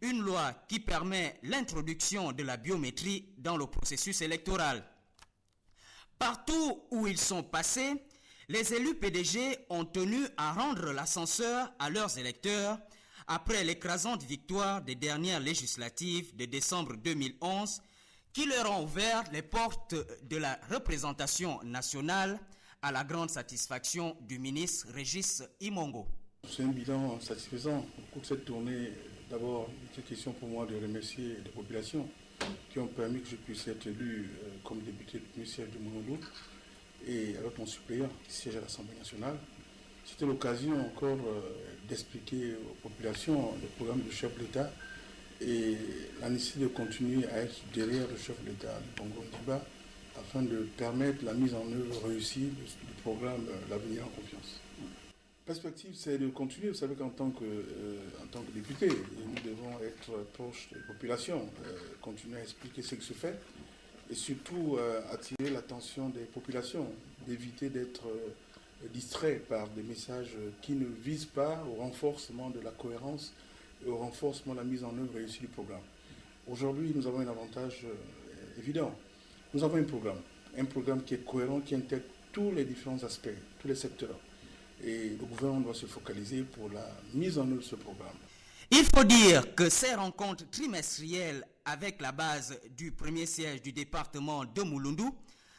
une loi qui permet l'introduction de la biométrie dans le processus électoral. Partout où ils sont passés, les élus PDG ont tenu à rendre l'ascenseur à leurs électeurs après l'écrasante victoire des dernières législatives de décembre 2011 qui leur ont ouvert les portes de la représentation nationale à la grande satisfaction du ministre Régis Imongo. C'est un bilan satisfaisant. Au cours de cette tournée, d'abord, il était question pour moi de remercier les populations qui ont permis que je puisse être élu comme député du premier siège de Mulundu et avec mon suppléant qui siège à l'Assemblée nationale. C'était l'occasion encore d'expliquer aux populations le programme du chef de l'État et la nécessité de continuer à être derrière le chef de l'État, le Bongo Ondimba, afin de permettre la mise en œuvre réussie du programme L'avenir en confiance. La perspective, c'est de continuer. Vous savez qu'en tant que député, nous devons être proches des populations, continuer à expliquer ce qui se fait et surtout attirer l'attention des populations, d'éviter d'être distrait par des messages qui ne visent pas au renforcement de la cohérence et au renforcement de la mise en œuvre réussie du programme. Aujourd'hui, nous avons un avantage évident. Nous avons un programme qui est cohérent, qui intègre tous les différents aspects, tous les secteurs. Et le gouvernement doit se focaliser pour la mise en œuvre de ce programme. Il faut dire que ces rencontres trimestrielles avec la base du premier siège du département de Mulundu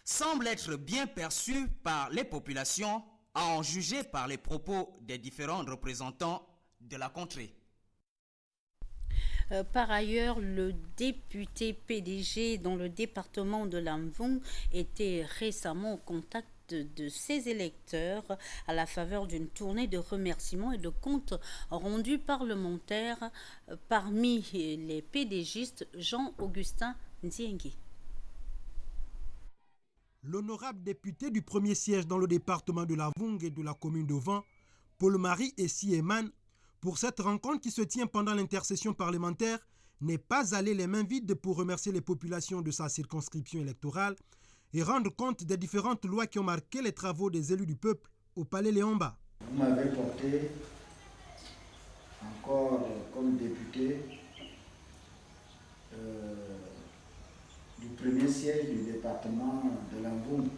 semblent être bien perçues par les populations, à en juger par les propos des différents représentants de la contrée. Par ailleurs, le député PDG dans le département de l'Amvon était récemment au contact de ses électeurs à la faveur d'une tournée de remerciements et de comptes rendus parlementaires parmi les PDGistes Jean-Augustin Ndiengi. L'honorable député du premier siège dans le département de la Vung et de la commune de Van, Paul-Marie Essieman, pour cette rencontre qui se tient pendant l'intercession parlementaire, n'est pas allé les mains vides pour remercier les populations de sa circonscription électorale et rendre compte des différentes lois qui ont marqué les travaux des élus du peuple au Palais Léomba. Vous m'avez porté encore comme député du premier siège du département de l'Amboum.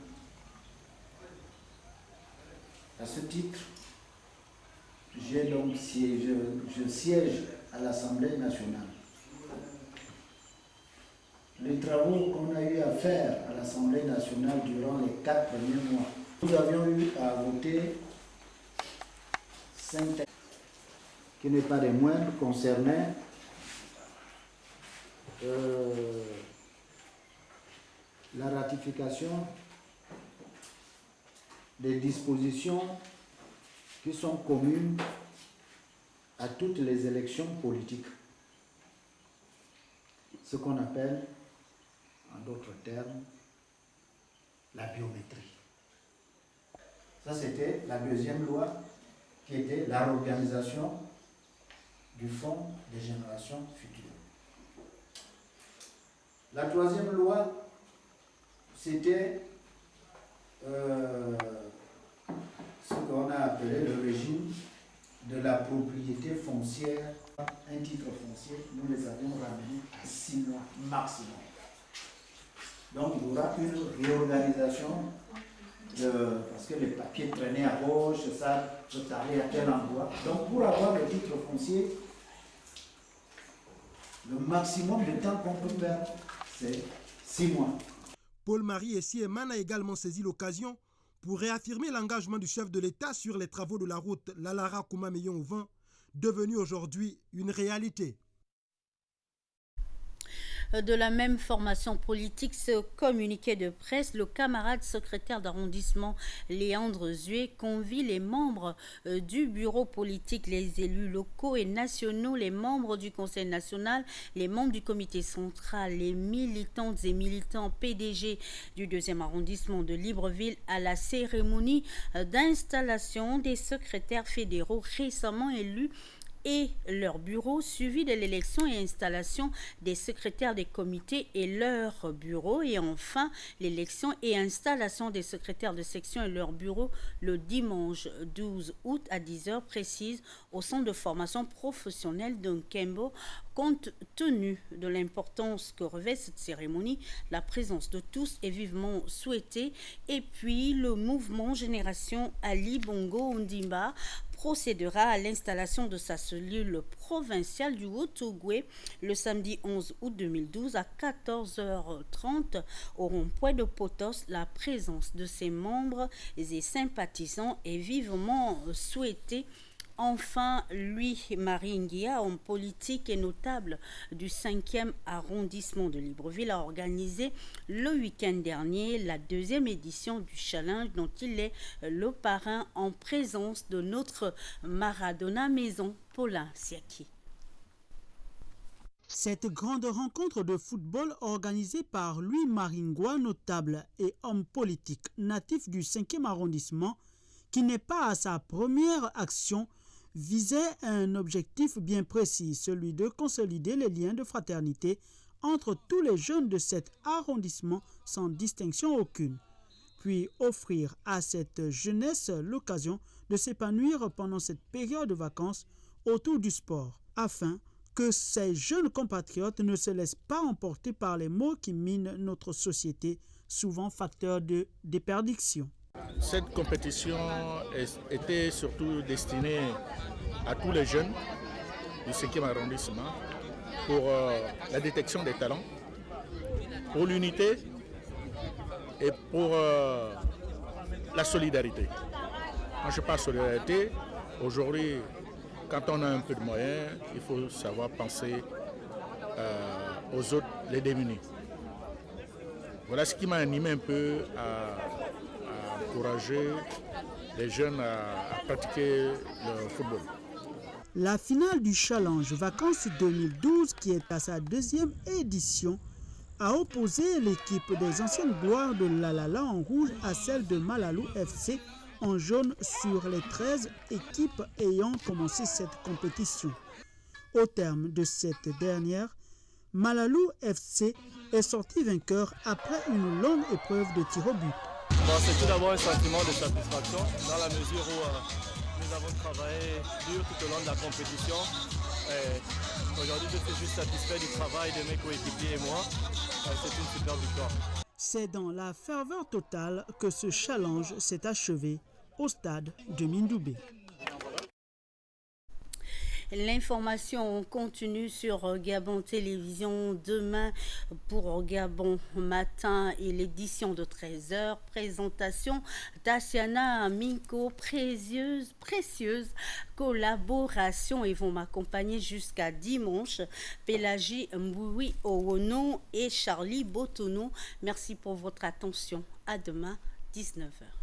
À ce titre, je siège à l'Assemblée nationale. Les travaux qu'on a eu à faire à l'Assemblée nationale durant les 4 premiers mois, nous avions eu à voter 5 textes qui n'est pas des moindres concernant la ratification des dispositions qui sont communes à toutes les élections politiques. Ce qu'on appelle, en d'autres termes, la biométrie. Ça, c'était la deuxième loi qui était la réorganisation du Fonds des générations futures. La troisième loi, c'était ce qu'on a appelé le régime de la propriété foncière. Un titre foncier, nous les avons ramenés à 6 mois maximum. Donc il y aura une réorganisation parce que les papiers traînaient à gauche, ça peut aller à tel endroit. Donc pour avoir le titre foncier, le maximum de temps qu'on peut perdre, c'est 6 mois. Paul-Marie Essieman a également saisi l'occasion pour réaffirmer l'engagement du chef de l'État sur les travaux de la route Lalara-Koumameyon-Ouvin, devenue aujourd'hui une réalité. De la même formation politique, ce communiqué de presse, le camarade secrétaire d'arrondissement Léandre Zué convie les membres du bureau politique, les élus locaux et nationaux, les membres du Conseil national, les membres du comité central, les militantes et militants PDG du 2e arrondissement de Libreville à la cérémonie d'installation des secrétaires fédéraux récemment élus et leur bureau, suivi de l'élection et installation des secrétaires des comités et leur bureau, et enfin l'élection et installation des secrétaires de section et leur bureau le dimanche 12 août à 10h précise au centre de formation professionnelle de Nkembo. Compte tenu de l'importance que revêt cette cérémonie, la présence de tous est vivement souhaitée. Et puis le mouvement Génération Ali Bongo Ondimba procédera à l'installation de sa cellule provinciale du Haut-Ogooué le samedi 11 août 2012 à 14h30 au rond-point de Potos. La présence de ses membres et sympathisants est vivement souhaitée. Enfin, lui, Marie Nguia, homme politique et notable du 5e arrondissement de Libreville, a organisé le week-end dernier la 2e édition du challenge dont il est le parrain en présence de notre Maradona Maison, Paulin Siaki. Cette grande rencontre de football organisée par Louis Maringua, notable et homme politique natif du 5e arrondissement, qui n'est pas à sa première action, visait un objectif bien précis, celui de consolider les liens de fraternité entre tous les jeunes de cet arrondissement sans distinction aucune, puis offrir à cette jeunesse l'occasion de s'épanouir pendant cette période de vacances autour du sport, afin que ces jeunes compatriotes ne se laissent pas emporter par les maux qui minent notre société, souvent facteur de déperdiction. Cette compétition était surtout destinée à tous les jeunes du 5e arrondissement pour la détection des talents, pour l'unité et pour la solidarité. Quand je parle de solidarité, aujourd'hui, quand on a un peu de moyens, il faut savoir penser aux autres, les démunis. Voilà ce qui m'a animé un peu à encourager les jeunes à pratiquer le football. La finale du Challenge Vacances 2012, qui est à sa 2e édition, a opposé l'équipe des anciennes gloires de Lalala en rouge à celle de Malalou FC en jaune sur les 13 équipes ayant commencé cette compétition. Au terme de cette dernière, Malalou FC est sorti vainqueur après une longue épreuve de tir au but. Bon, c'est tout d'abord un sentiment de satisfaction dans la mesure où nous avons travaillé dur tout au long de la compétition. Aujourd'hui, je suis juste satisfait du travail de mes coéquipiers et moi. C'est une super victoire. C'est dans la ferveur totale que ce challenge s'est achevé au stade de Mindoubé. L'information continue sur Gabon Télévision demain pour Gabon Matin et l'édition de 13h. Présentation Tatiana Minko, précieuse collaboration. Ils vont m'accompagner jusqu'à dimanche. Pélagie Mboui Owono et Charlie Botono. Merci pour votre attention. À demain, 19h.